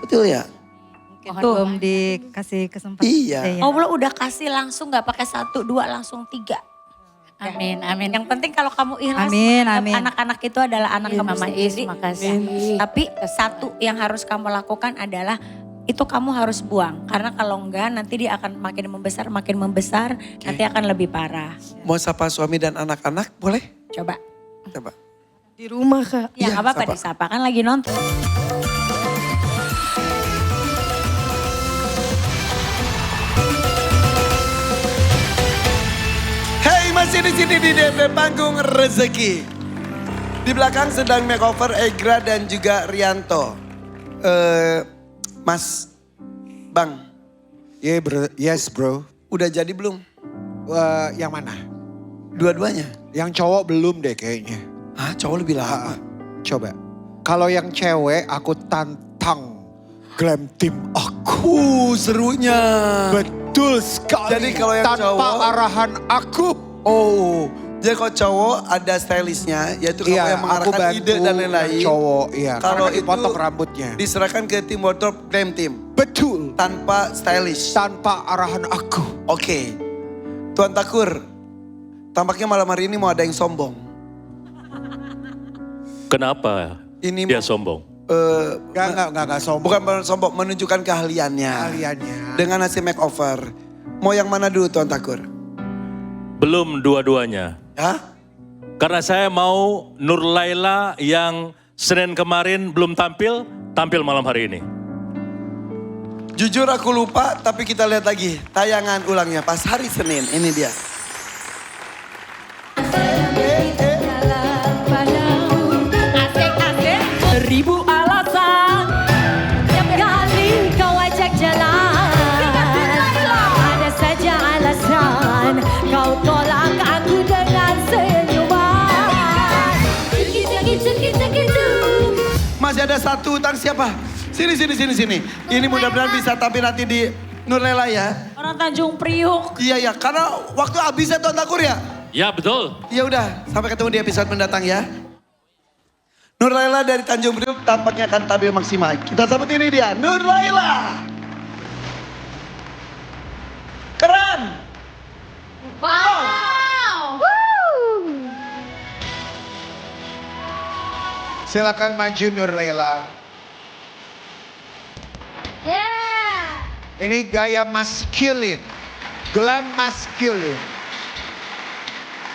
Betul ya? Mungkin belum dikasih kesempatan. Iya. Oh belum udah kasih langsung gak pakai 1, 2 langsung 3. Amin, amin. Yang penting kalau kamu ikhlas Amin, menganggap amin. anak-anak itu adalah anak kamu Mama sendiri. Is, makasih. Tapi satu yang harus kamu lakukan adalah itu kamu harus buang. Karena kalau enggak nanti dia akan makin membesar, nanti akan lebih parah. Mau sapa suami dan anak-anak boleh? Coba. Coba. Di rumah Kak. Ya Iya, nggak apa-apa sapa. disapa kan lagi nonton. Hey, masih di sini di DP Panggung Rezeki. Di belakang sedang makeover Egra dan juga Rianto. Mas, Bang, Yeah, bro. Yes, bro. udah jadi belum? Yang mana? Dua-duanya? Yang cowok belum deh kayaknya. Hah, cowok lebih lama. Coba. Kalau yang cewek aku tantang glam team aku. Serunya. Betul sekali. Jadi kalau yang tanpa cowok- arahan aku. Oh, jadi kalau cowok ada stylistnya, yaitu kamu Iya, yang aku mengarahkan bantu ide dan yang lain-lain. cowok, iya. Kalau Karena itu dipotong rambutnya. diserahkan ke tim wardrobe glam team Betul. tanpa stylish. Tanpa arahan aku. Oke, Tuan Takur, tampaknya malam hari ini mau ada yang sombong. Kenapa Ini dia sombong? Enggak sombong. bukan sombong, menunjukkan keahliannya. Kaliannya. Dengan hasil makeover. Mau yang mana dulu Tuan Takur? Belum dua-duanya. Hah? Karena saya mau Nur Laila yang Senin kemarin belum tampil malam hari ini. Jujur aku lupa, tapi kita lihat lagi tayangan ulangnya pas hari Senin. Ini dia. Asik-asik. 1000 alasan. Tiap kali kau ajak jalan. Ada saja alasan. Kau tolak aku dengan senyuman. Masih ada satu utang siapa? Sini. Ini mudah-mudahan bisa tampil nanti di Nur Laila ya. Orang Tanjung Priuk. Iya, karena waktu habisnya Tuan Takur ya. Ya betul. Ya udah, sampai ketemu di episode mendatang ya. Nur Laila dari Tanjung Priok tampaknya akan tampil maksimal. Kita sambut ini dia, Nur Laila. Keren. Silakan maju Nur Laila. Ini gaya maskulin. Glam maskulin.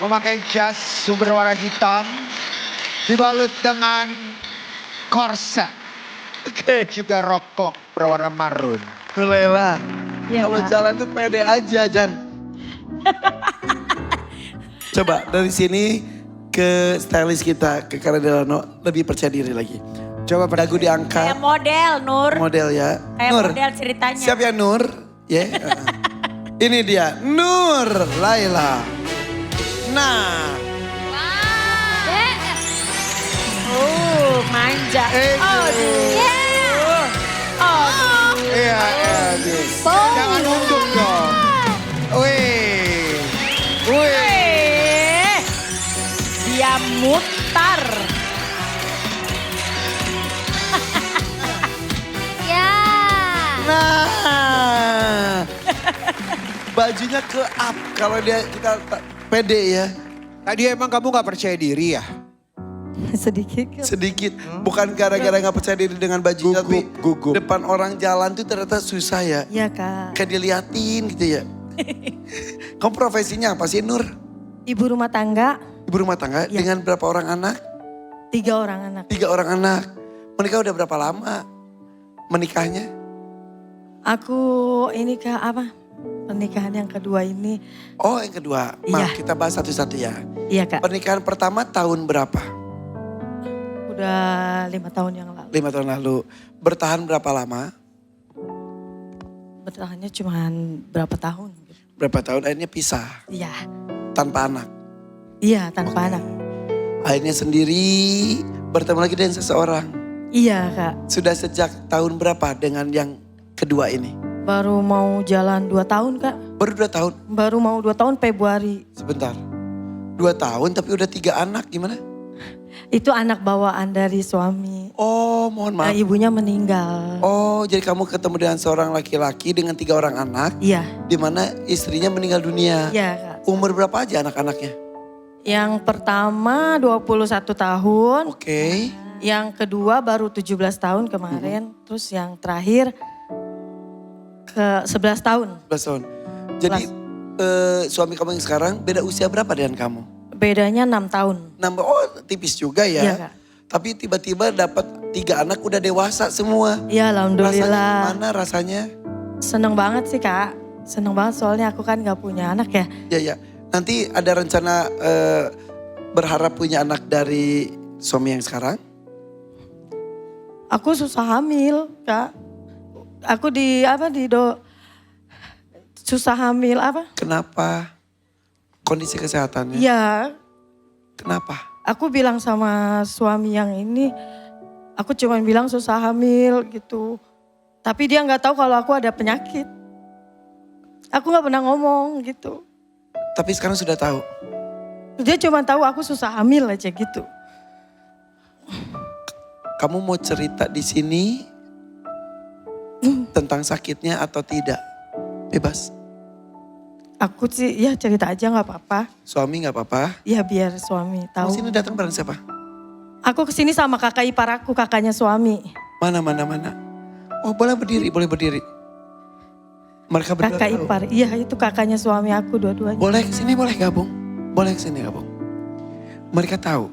Memakai jas sumber warna hitam. Dibalut dengan korset. Oke. Juga rokok berwarna marun. Nur Laila. Ya, Kalau Pak. jalan tuh pede aja, Jan. Coba dari sini ke stylist kita, ke Kara Delano, lebih percaya diri lagi. Coba dagu diangkat, Kayak model Nur. model ya. Kayak Nur, model ceritanya. siap ya Nur? Ya. Ini dia, Nur Laila. Nah, Manja. Eh, Aduh. Aduh. Iya, jangan nunduk dong. Wih. Dia mutar. nah. Bajunya ke up kalau dia kita pede ya. Tadi emang kamu gak percaya diri ya? Sedikit Kak. Sedikit, bukan gara-gara nggak percaya diri dengan bajunya, tapi Gugup. depan orang jalan tuh ternyata susah ya. Iya Kak. Kayak diliatin gitu ya. Kamu profesinya apa sih Nur? Ibu rumah tangga, Ibu rumah tangga Ya. dengan berapa orang anak? 3 orang anak. 3 orang anak. Menikah udah berapa lama? Menikahnya? Aku ini Kak apa? Pernikahan yang kedua ini. Oh yang kedua, maaf Iya. kita bahas satu-satu ya. Iya Kak. Pernikahan pertama tahun berapa? Udah 5 tahun yang lalu. 5 tahun lalu. Bertahan berapa lama? Bertahannya cuma berapa tahun. Berapa tahun akhirnya pisah Iya. tanpa anak. Iya tanpa anak. Akhirnya sendiri bertemu lagi dengan seseorang. Iya Kak. Sudah sejak tahun berapa dengan yang kedua ini? Baru mau jalan 2 tahun Kak. Baru 2 tahun? Baru mau 2 tahun Februari. Sebentar. 2 tahun tapi udah 3 anak gimana? Itu anak bawaan dari suami. Oh, mohon maaf. Ibunya meninggal. Oh, jadi kamu ketemu dengan seorang laki-laki dengan 3 orang anak, Iya, di mana istrinya meninggal dunia. iya Kak. Umur berapa aja anak-anaknya? Yang pertama 21 tahun. Oke. Yang kedua baru 17 tahun kemarin. Terus yang terakhir ke 11 tahun. 11 tahun. Jadi suami kamu yang sekarang beda usia berapa dengan kamu? Bedanya 6 tahun. Nambah, oh tipis juga ya. Iya Kak. Tapi tiba-tiba dapat 3 anak udah dewasa semua. Iya Rasanya alhamdulillah. gimana rasanya? Seneng banget sih Kak. Seneng banget soalnya aku kan gak punya anak ya. Ya ya. Nanti ada rencana berharap punya anak dari suami yang sekarang? Aku susah hamil Kak. Aku susah hamil apa? Kenapa? Kondisi kesehatannya? Iya. Kenapa? Aku bilang sama suami yang ini, aku cuma bilang susah hamil gitu. Tapi dia nggak tahu kalau aku ada penyakit. Aku nggak pernah ngomong gitu. Tapi sekarang sudah tahu. Dia cuma tahu aku susah hamil aja gitu. Kamu mau cerita di sini tentang sakitnya atau tidak? Bebas. Aku sih ya cerita aja nggak apa-apa. Suami nggak apa-apa. Ya biar suami Kamu tahu. sini datang bareng siapa? Aku kesini sama kakak ipar aku, kakaknya suami. Mana. Oh boleh berdiri. Mereka berdua Kakak tahu. ipar, iya itu kakaknya suami aku dua-duanya. Boleh kesini, boleh gabung. Mereka tahu.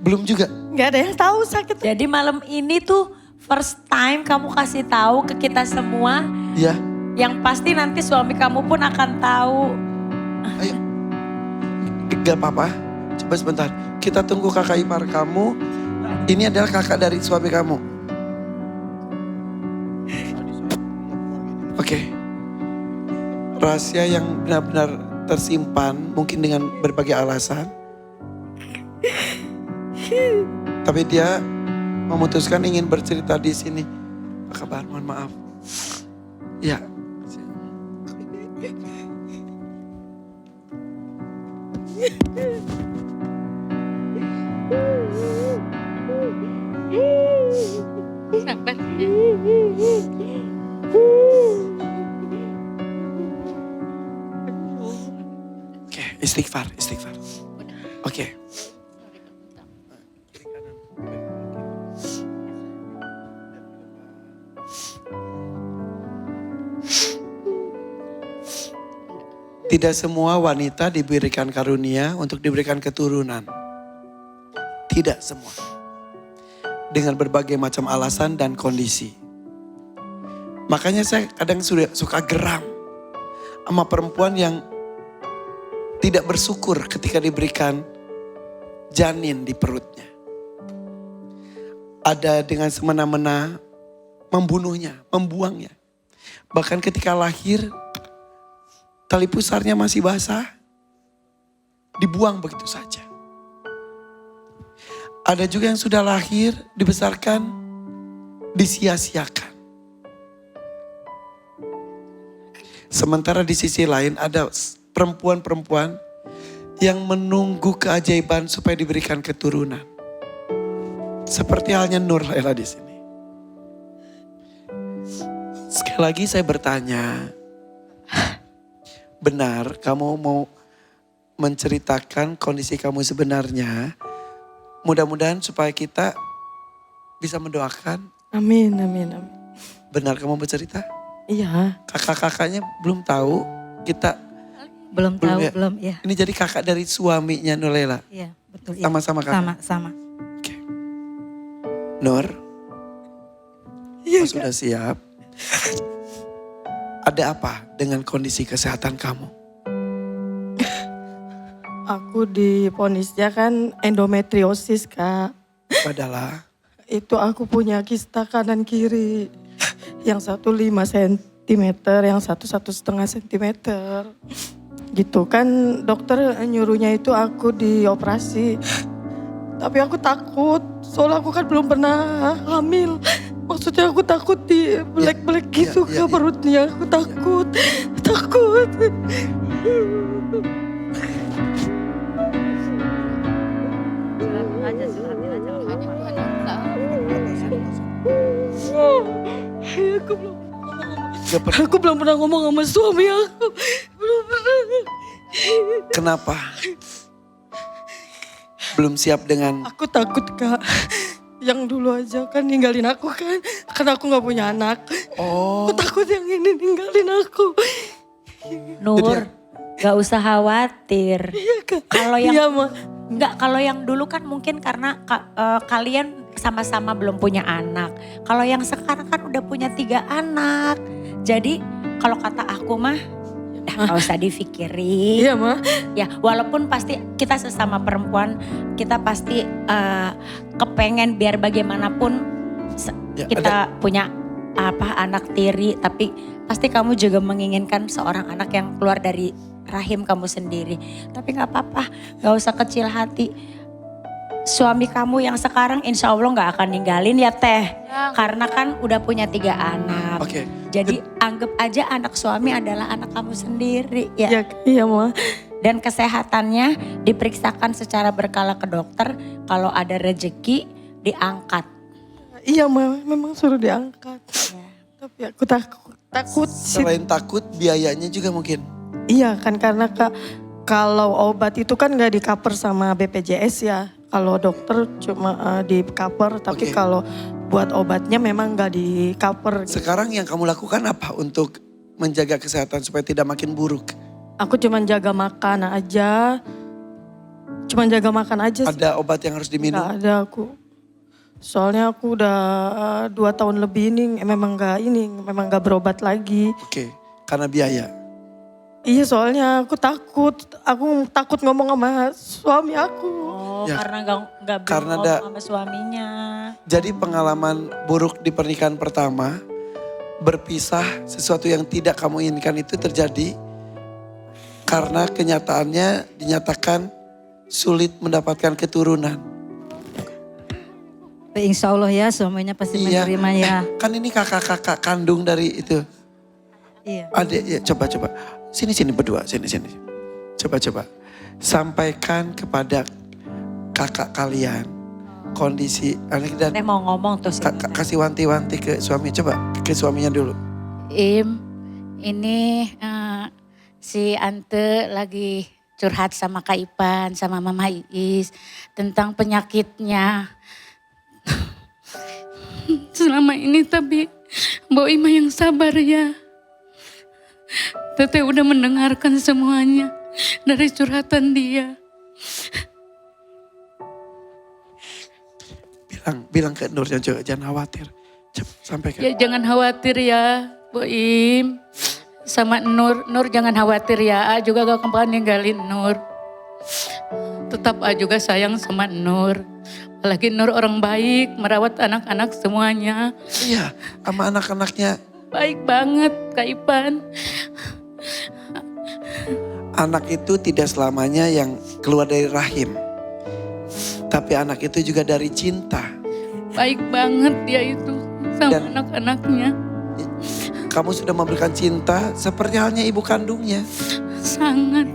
Belum juga. Nggak ada yang tahu sakit. Jadi malam ini tuh first time kamu kasih tahu ke kita semua. Ya, Yang pasti nanti suami kamu pun akan tahu. ayo. Gak apa-apa. Coba sebentar. Kita tunggu kakak ipar kamu. Ini adalah kakak dari suami kamu. Oke. Rahasia yang benar-benar tersimpan. Mungkin dengan berbagai alasan. Tapi dia memutuskan ingin bercerita di sini. Pak Kabar, mohon maaf. Ya. Sabar. Oke, istighfar. Oke. Tidak semua wanita diberikan karunia untuk diberikan keturunan. Tidak semua. Dengan berbagai macam alasan dan kondisi. Makanya saya kadang suka geram sama perempuan yang tidak bersyukur ketika diberikan janin di perutnya. Ada dengan semena-mena membunuhnya, membuangnya. Bahkan ketika lahir, tali pusarnya masih basah, dibuang begitu saja. Ada juga yang sudah lahir, dibesarkan, disia-siakan. Sementara di sisi lain ada perempuan-perempuan yang menunggu keajaiban supaya diberikan keturunan. Seperti halnya Nur Laila di sini. Sekali lagi saya bertanya, benar kamu mau menceritakan kondisi kamu sebenarnya? Mudah-mudahan supaya kita bisa mendoakan. Amin. Benar kamu bercerita? Iya. Kakak-kakaknya belum tahu, kita Belum Belum tahu, ya? belum ya. ini jadi kakak dari suaminya Nur Laila. Iya, betul. Iya. Sama-sama kakak. Sama. Oke. Nur, kamu sudah siap? Ada apa dengan kondisi kesehatan kamu? Aku divonisnya kan endometriosis Kak. Adalah Itu aku punya kista kanan kiri. Yang satu 5 cm, yang satu 1,5 cm. Gitu kan dokter nyuruhnya itu aku dioperasi. Tapi aku takut, soalnya aku kan belum pernah hamil. Maksudnya aku takut di belek-belek gitu iya. ke perutnya. Aku takut. Aku belum Gak pernah. Aku belum pernah ngomong sama suami aku. Belum pernah. Kenapa? Belum siap dengan Aku takut Kak. Yang dulu aja kan ninggalin aku kan. Karena aku gak punya anak. oh Aku takut yang ini ninggalin aku. Nur, gak usah khawatir. Iya Kak. Kalau yang Iya Ma. Enggak, kalau yang dulu kan mungkin karena kalian sama-sama belum punya anak. Kalau yang sekarang kan udah punya 3 anak. Jadi kalau kata aku mah, gak usah dipikirin. Iya Ma. Ya walaupun pasti kita sesama perempuan, kita pasti kepengen biar bagaimanapun Ya, kita punya anak tiri. Tapi pasti kamu juga menginginkan seorang anak yang keluar dari rahim kamu sendiri. Tapi gak apa-apa, gak usah kecil hati. Suami kamu yang sekarang insya Allah gak akan ninggalin ya Teh. Karena kan udah punya 3 anak. Oke. Jadi anggap aja anak suami adalah anak kamu sendiri ya. Iya Ma. Dan kesehatannya diperiksakan secara berkala ke dokter. Kalau ada rezeki diangkat. Iya Ma. Memang suruh diangkat. Tapi aku takut sih. Selain takut, biayanya juga mungkin. Iya kan karena Kak, kalau obat itu kan gak di cover sama BPJS ya. Kalau dokter cuma di cover, tapi Oke. kalau buat obatnya memang gak di cover. Sekarang yang kamu lakukan apa untuk menjaga kesehatan supaya tidak makin buruk? Aku cuma jaga makan aja. Cuma jaga makan aja sih. Ada obat yang harus diminum? Gak ada aku. Soalnya aku udah 2 tahun lebih ini memang gak berobat lagi. Oke, karena biaya. Iya soalnya aku takut ngomong sama suami aku. Oh Ya. karena gak Karena ngomong ada- sama suaminya. Jadi pengalaman buruk di pernikahan pertama, berpisah sesuatu yang tidak kamu inginkan itu terjadi karena kenyataannya dinyatakan sulit mendapatkan keturunan. Insya Allah ya suaminya pasti Iya. menerima ya. Kan ini kakak-kakak kandung dari itu. Iya. Adik, ya coba. Sini berdua, sini. Coba. Sampaikan kepada kakak kalian kondisi. Dan Teh mau ngomong tuh sih. kasih wanti-wanti ke suami. Coba ke suaminya dulu. Ini si Ante lagi curhat sama Kak Ipan, sama Mama Iis tentang penyakitnya. Selama ini tapi Mbak Ima yang sabar ya. Teteh udah mendengarkan semuanya dari curhatan dia. Bilang ke Nur jangan khawatir. Coba sampaikan. Ya jangan khawatir ya Bu Im. Sama Nur jangan khawatir ya. A juga gak akan ninggalin Nur. Tetap A juga sayang sama Nur. Apalagi Nur orang baik, merawat anak-anak semuanya. Iya, sama anak-anaknya. Baik banget Kak Ipan. Anak itu tidak selamanya yang keluar dari rahim. Tapi anak itu juga dari cinta. Baik banget dia itu sama Dan- anak-anaknya. Kamu sudah memberikan cinta seperti halnya ibu kandungnya. Sangat.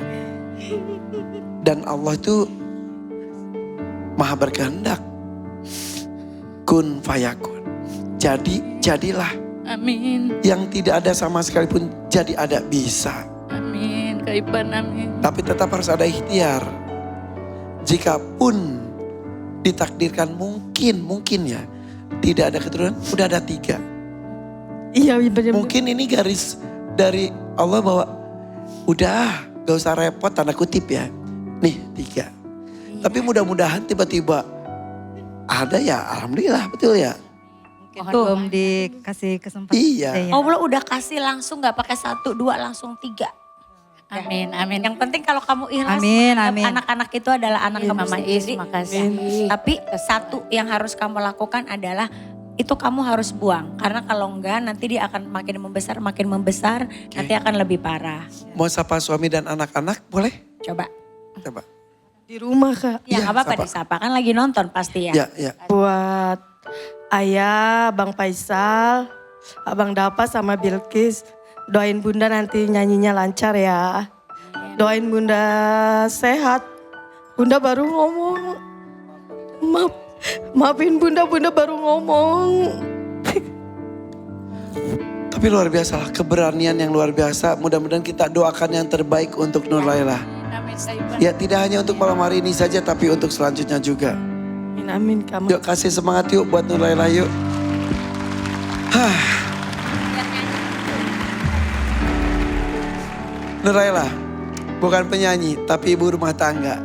Dan Allah itu maha berkehendak. Kun fayakun. Jadilah. Amin. Yang tidak ada sama sekali pun jadi ada bisa. Amin Kak Ipan amin. Tapi tetap harus ada ikhtiar. Jikapun ditakdirkan mungkin ya. Tidak ada keturunan, udah ada 3. Iya bener. Mungkin ini garis dari Allah bahwa udah gak usah repot tanda kutip ya. Nih 3. Tapi mudah-mudahan tiba-tiba ada ya alhamdulillah betul ya. Mungkin belum dikasih kesempatan. Iya. aja ya. Allah udah kasih langsung gak pakai 1, 2 langsung 3. Amin amin. Yang penting kalau kamu ikhlas Amin, menganggap amin. anak-anak itu adalah anak kamu Mama Is sendiri. makasih. Tapi satu yang harus kamu lakukan adalah itu kamu harus buang. Karena kalau enggak nanti dia akan makin membesar, nanti akan lebih parah. Mau sapa suami dan anak-anak boleh? Coba. Coba. Di rumah Kak. Ya Iya, nggak apa-apa sapa. disapa, kan lagi nonton pasti ya. Ya. Buat Ayah, Bang Faisal, Abang Dapa sama Bilkis. Doain Bunda nanti nyanyinya lancar ya. Doain Bunda sehat. Bunda baru ngomong. Maafin Bunda baru ngomong. Tapi luar biasa lah, keberanian yang luar biasa. Mudah-mudahan kita doakan yang terbaik untuk Nur Laila. Amin, Saiban. Ya tidak hanya untuk malam hari ini saja, tapi untuk selanjutnya juga. Amin, amin kamu. Yuk kasih semangat yuk buat Nur Laila yuk. Hah. Nur Laila bukan penyanyi, tapi ibu rumah tangga.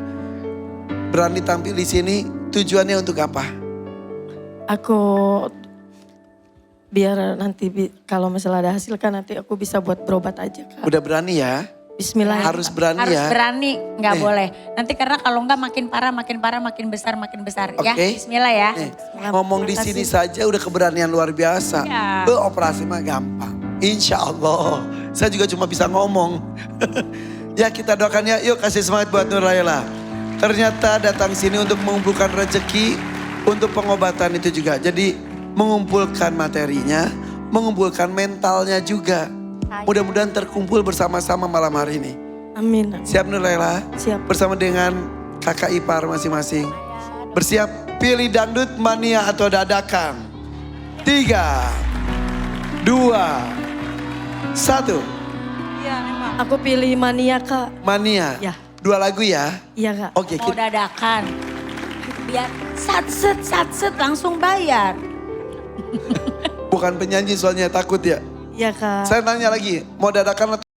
Berani tampil di sini, tujuannya untuk apa? Aku biar nanti kalau misalnya ada hasil kan nanti aku bisa buat berobat aja Kak. Udah berani ya? Bismillah. Harus berani Harus ya? berani, nggak Nih. boleh. Nanti karena kalau nggak makin parah, makin besar, ya. Oke. Bismillah ya. Nih, ngomong di sini saja udah keberanian luar biasa. Ya. Operasi mah gampang. Insya Allah. Saya juga cuma bisa ngomong. Ya kita doakan ya, yuk kasih semangat buat Nur Laila. Ternyata datang sini untuk mengumpulkan rezeki, untuk pengobatan itu juga. Jadi mengumpulkan materinya, mengumpulkan mentalnya juga. Mudah-mudahan terkumpul bersama-sama malam hari ini. Amin. Siap Nur Laila? Siap. Bersama dengan kakak ipar masing-masing. Bersiap pilih dangdut mania atau dadakan. 3, 2, 1. Iya memang. Aku pilih mania Kak. Mania. Ya. 2 lagu ya. Iya Kak. Oke, Mau dadakan. Biar satset langsung bayar. bukan penyanyi soalnya takut ya. Iya Kak. Saya tanya lagi, mau dadakan atau